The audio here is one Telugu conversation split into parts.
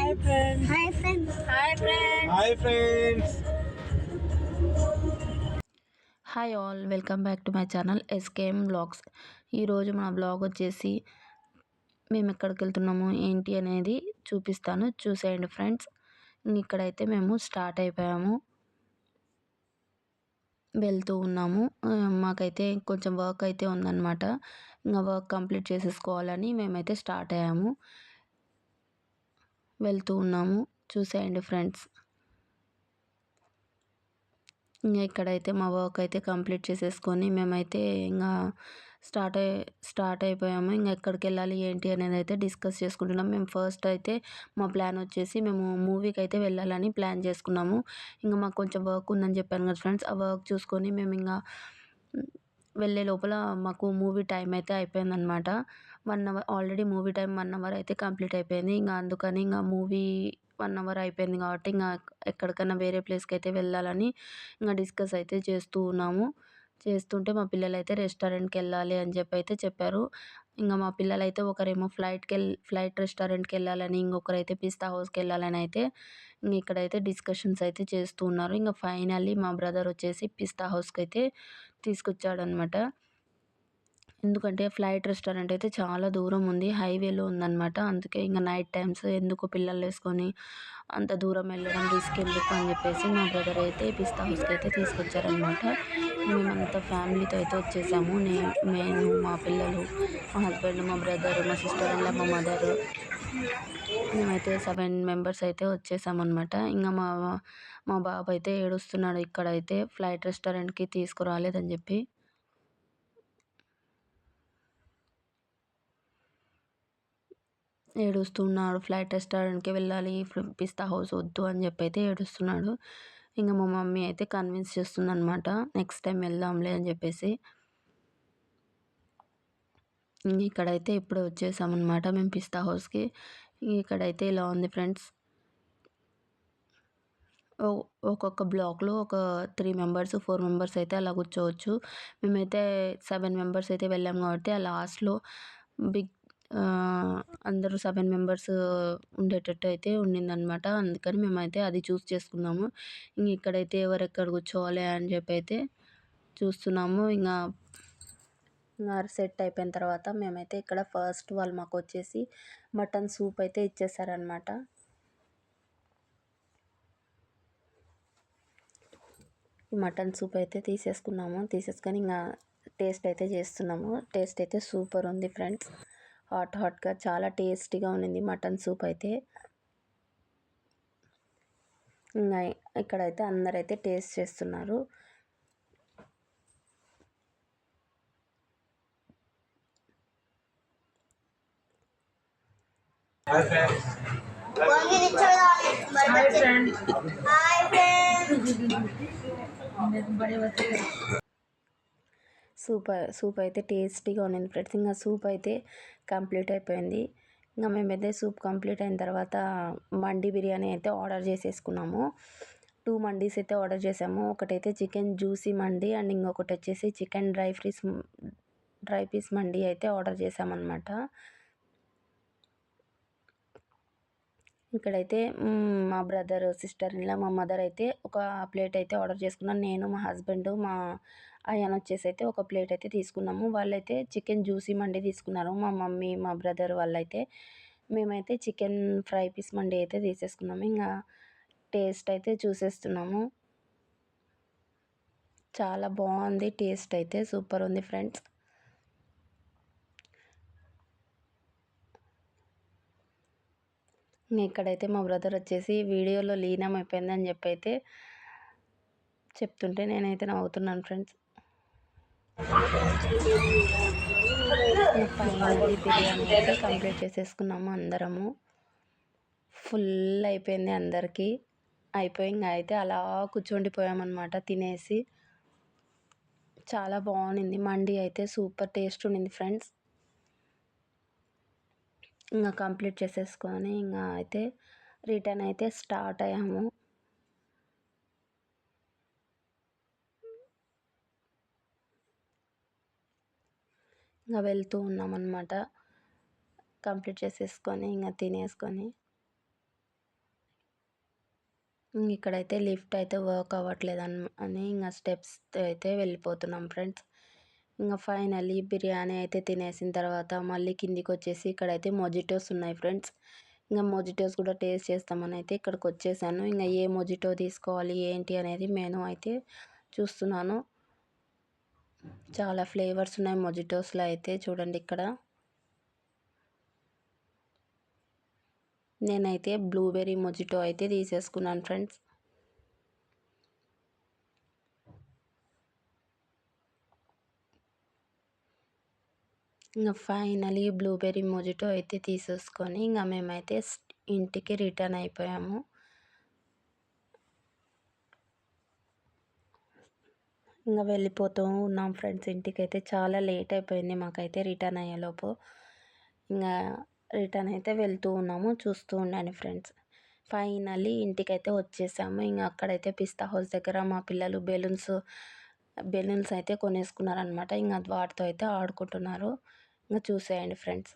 Hi friends. Hi friends. Hi friends. Hi friends. Hi all, welcome back to my channel SKM blogs. ఈరోజు మన బ్లాగ్ వచ్చేసి మేము ఎక్కడికి వెళ్తున్నాము ఏంటి అనేది చూపిస్తాను, చూసేయండి ఫ్రెండ్స్. ఇక్కడైతే మేము స్టార్ట్ అయిపోయాము, వెళ్తూ ఉన్నాము. మాకైతే కొంచెం వర్క్ అయితే ఉందన్నమాట. ఇంకా వర్క్ కంప్లీట్ చేసేసుకోవాలని మేమైతే స్టార్ట్ అయ్యాము, వెళ్తూ ఉన్నాము. చూసేయండి ఫ్రెండ్స్. ఇంకా ఇక్కడైతే మా వర్క్ అయితే కంప్లీట్ చేసేసుకొని మేమైతే ఇంకా స్టార్ట్ అయిపోయాము. ఇంకా ఎక్కడికి వెళ్ళాలి ఏంటి అనేది అయితే డిస్కస్ చేసుకుంటున్నాం. మేము ఫస్ట్ అయితే మా ప్లాన్ వచ్చేసి మేము మూవీకి అయితే వెళ్ళాలని ప్లాన్ చేసుకున్నాము. ఇంకా మాకు కొంచెం వర్క్ ఉందని చెప్పాను కదా ఫ్రెండ్స్. ఆ వర్క్ చూసుకొని మేము ఇంకా వెళ్ళే లోపల మాకు మూవీ టైం అయితే అయిపోయిందనమాట. 1 hour already movie time 1 hour అయితే కంప్లీట్ అయిపోయింది. ఇంకా అందుకని ఇంకా మూవీ 1 అవర్ అయిపోయింది కాబట్టి ఇంకా ఎక్కడికైనా వేరే ప్లేస్కి అయితే వెళ్ళాలని ఇంకా డిస్కస్ అయితే చేస్తూ ఉన్నాము. చేస్తుంటే మా పిల్లలైతే రెస్టారెంట్కి వెళ్ళాలి అని చెప్పి అయితే చెప్పారు. ఇంకా మా పిల్లలైతే ఒకరేమో ఫ్లైట్ రెస్టారెంట్కి వెళ్ళాలని, ఇంకొకరైతే పిస్తా హౌస్కి వెళ్ళాలని అయితే ఇక్కడైతే డిస్కషన్స్ అయితే చేస్తూ ఉన్నారు. ఇంకా ఫైనల్లీ మా బ్రదర్ వచ్చేసి పిస్తా హౌస్కి అయితే తీసుకొచ్చాడనమాట. ఎందుకంటే ఫ్లైట్ రెస్టారెంట్ అయితే చాలా దూరం ఉంది, హైవేలో ఉందన్నమాట. అందుకే ఇంకా నైట్ టైమ్స్ ఎందుకు పిల్లలు వేసుకొని అంత దూరం వెళ్ళడం రిస్క్ ఎందుకు అని చెప్పేసి మా బ్రదర్ అయితే పిస్తా హౌస్కి అయితే తీసుకొచ్చారనమాట. మేమంతా ఫ్యామిలీతో అయితే వచ్చేసాము. నేను మా పిల్లలు, మా హస్బెండ్, మా బ్రదర్, మా సిస్టర్ అండ్ మా మదర్, మేమైతే 7 మెంబర్స్ అయితే వచ్చేసామన్నమాట. ఇంకా మా బాబు అయితే ఏడుస్తున్నాడు ఇక్కడైతే ఫ్లైట్ రెస్టారెంట్కి తీసుకురాలేదని చెప్పి. ఏడుస్తున్నాడు, ఫ్లైట్ రెస్టారెంట్కి వెళ్ళాలి, పిస్తా హౌస్ వద్దు అని చెప్పి అయితే ఏడుస్తున్నాడు. ఇంకా మా మమ్మీ అయితే కన్విన్స్ చేస్తుందన్నమాట, నెక్స్ట్ టైం వెళ్దాంలే అని చెప్పేసి. ఇక్కడైతే ఇప్పుడు వచ్చేసామన్నమాట మేము పిస్తా హౌస్కి. ఇక్కడైతే ఇలా ఉంది ఫ్రెండ్స్. ఒక్కొక్క బ్లాక్లో ఒక 3 మెంబర్స్ 4 మెంబర్స్ అయితే అలా కూర్చోవచ్చు. మేమైతే 7 మెంబర్స్ అయితే వెళ్ళాము కాబట్టి ఆ లాస్ట్లో బిగ్ అందరూ 7 మెంబర్స్ ఉండేటట్టు అయితే ఉండిందనమాట. అందుకని మేమైతే అది చూస్ చేసుకున్నాము. ఇక్కడైతే ఎవరెక్కడ కూర్చోవాలి అని చెప్పి అయితే చూస్తున్నాము. ఇంకా సెట్ అయిపోయిన తర్వాత మేమైతే ఇక్కడ ఫస్ట్ వాళ్ళు మాకు వచ్చేసి మటన్ సూప్ అయితే ఇచ్చేసారనమాట. మటన్ సూప్ అయితే తీసేసుకొని ఇంకా టేస్ట్ అయితే చేస్తున్నాము. టేస్ట్ అయితే సూపర్ ఉంది ఫ్రెండ్స్. హాట్గా చాలా టేస్టీగా ఉన్నింది మటన్ సూప్ అయితే. ఇంకా ఇక్కడైతే అందరైతే టేస్ట్ చేస్తున్నారు. సూప్ అయితే టేస్టీగా ఉన్నింది ఫ్రెండ్స్. ఇంకా సూప్ అయితే కంప్లీట్ అయిపోయింది. ఇంకా మేమైతే సూప్ కంప్లీట్ అయిన తర్వాత మండి బిర్యానీ అయితే ఆర్డర్ చేసేసుకున్నాము. 2 మండీస్ అయితే ఆర్డర్ చేసాము. ఒకటైతే చికెన్ జ్యూసీ మండి అండ్ ఇంకొకటి వచ్చేసి చికెన్ డ్రై పీస్ మండి అయితే ఆర్డర్ చేసామన్నమాట. ఇక్కడైతే మా బ్రదర్, సిస్టర్ ఇలా మా మదర్ అయితే ఒక ప్లేట్ అయితే ఆర్డర్ చేసుకున్నాను. నేను, మా హస్బెండ్, మా అయాన్ వచ్చేసి అయితే ఒక ప్లేట్ అయితే తీసుకున్నాము. వాళ్ళైతే చికెన్ జ్యూసీ మండి తీసుకున్నారు. మా మమ్మీ, మా బ్రదర్ వాళ్ళైతే, మేమైతే చికెన్ ఫ్రై పీస్ మండి అయితే తీసేసుకున్నాము. ఇంకా టేస్ట్ అయితే చూసేస్తున్నాము. చాలా బాగుంది, టేస్ట్ అయితే సూపర్ ఉంది ఫ్రెండ్స్. ఇక్కడైతే మా బ్రదర్ వచ్చేసి వీడియోలో లీనం అయిపోయిందని చెప్పి అయితే చెప్తుంటే నేనైతే నవ్వుతున్నాను ఫ్రెండ్స్. ఫైనల్లీ బిర్యానీ అయితే కంప్లీట్ చేసేసుకున్నాము అందరము. ఫుల్ అయిపోయింది అందరికీ. అయిపోయి ఇంకా అయితే అలా కూర్చోండిపోయామన్నమాట తినేసి. చాలా బాగుంది మండి అయితే, సూపర్ టేస్ట్ ఉండింది ఫ్రెండ్స్. ఇంకా కంప్లీట్ చేసేసుకొని ఇంకా అయితే రిటర్న్ అయితే స్టార్ట్ అయ్యాము. ఇంకా వెళ్తూ ఉన్నామన్నమాట. కంప్లీట్ చేసేసుకొని ఇంకా తినేసుకొని ఇక్కడైతే లిఫ్ట్ అయితే వర్క్ అవ్వట్లేదు అని ఇంకా స్టెప్స్ అయితే వెళ్ళిపోతున్నాం ఫ్రెండ్స్. ఇంకా ఫైనల్లీ బిర్యానీ అయితే తినేసిన తర్వాత మళ్ళీ కిందికి వచ్చేసి ఇక్కడైతే మొజిటోస్ ఉన్నాయి ఫ్రెండ్స్. ఇంకా మొజిటోస్ కూడా టేస్ట్ చేస్తామని అయితే ఇక్కడికి వచ్చేసాను. ఇంకా ఏ మొజిటో తీసుకోవాలి ఏంటి అనేది మెనూ అయితే చూస్తున్నాను. చాలా ఫ్లేవర్స్ ఉన్నాయి మొజిటోస్లో అయితే చూడండి ఇక్కడ. నేనైతే బ్లూబెర్రీ మొజిటో అయితే తీసేసుకున్నాను ఫ్రెండ్స్. ఇంకా ఫైనలీ బ్లూబెర్రీ మొజిటో అయితే తీసేసుకొని ఇంకా మేమైతే ఇంటికి రిటర్న్ అయిపోయాము. ఇంకా వెళ్ళిపోతూ ఉన్నాం ఫ్రెండ్స్ ఇంటికి. అయితే చాలా లేట్ అయిపోయింది మాకైతే రిటర్న్ అయ్యేలోపు. ఇంకా రిటర్న్ అయితే వెళ్తూ ఉన్నాము, చూస్తూ ఉండండి ఫ్రెండ్స్. ఫైనల్లీ ఇంటికైతే వచ్చేసాము. ఇంకా అక్కడైతే పిస్తా హౌస్ దగ్గర మా పిల్లలు బెలూన్స్ అయితే కొనేసుకున్నారనమాట. ఇంకా వాటితో అయితే ఆడుకుంటున్నారు. ఇంకా చూసేయండి ఫ్రెండ్స్.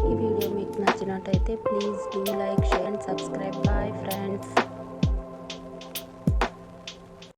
ఈ వీడియో మీకు నచ్చినట్టయితే please do like, share and subscribe. Bye friends.